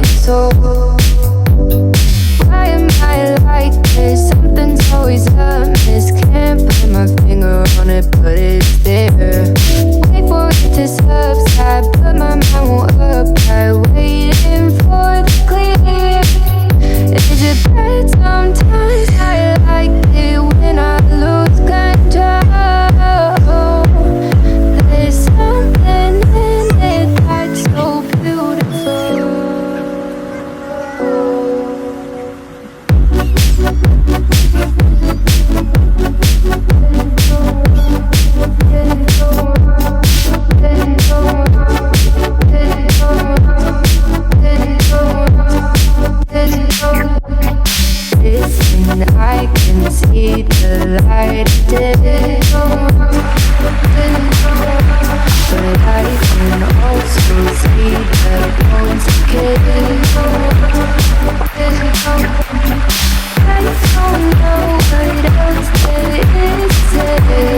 soul. Why am I like this? Something's always amiss. Can't put my finger on it, but it's there. Wait for it to subside, but my mind won't apply. Waiting for the clear. Is it bad sometimes? I like it when I lose control. There's something in it that's so beautiful. Listen, I can see the light of day, but I can also see the bones decay. I don't know what else there is to say.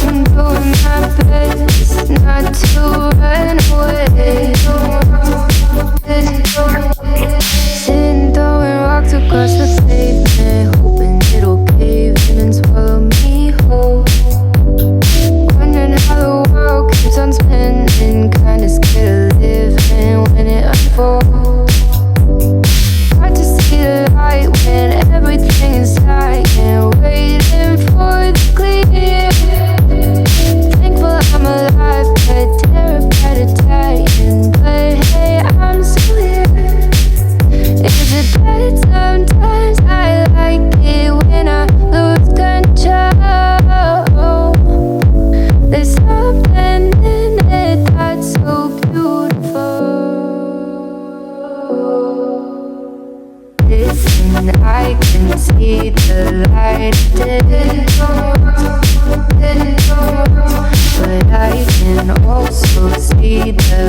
I'm doing my best not to run away. Sitting throwing rocks across the pavement, hoping it'll cave in and swallow me whole. Wondering how the world keeps on spinning, kinda scared of living when it unfolds. Hard to see the light when everything is dying, waiting for the clear. Thankful I'm alive, but terrified of dying. But hey, I'm still here. Is it bad sometimes? I like it when I lose control. There's something in it that's so beautiful. Listen, I can see the light of day, but I can also see the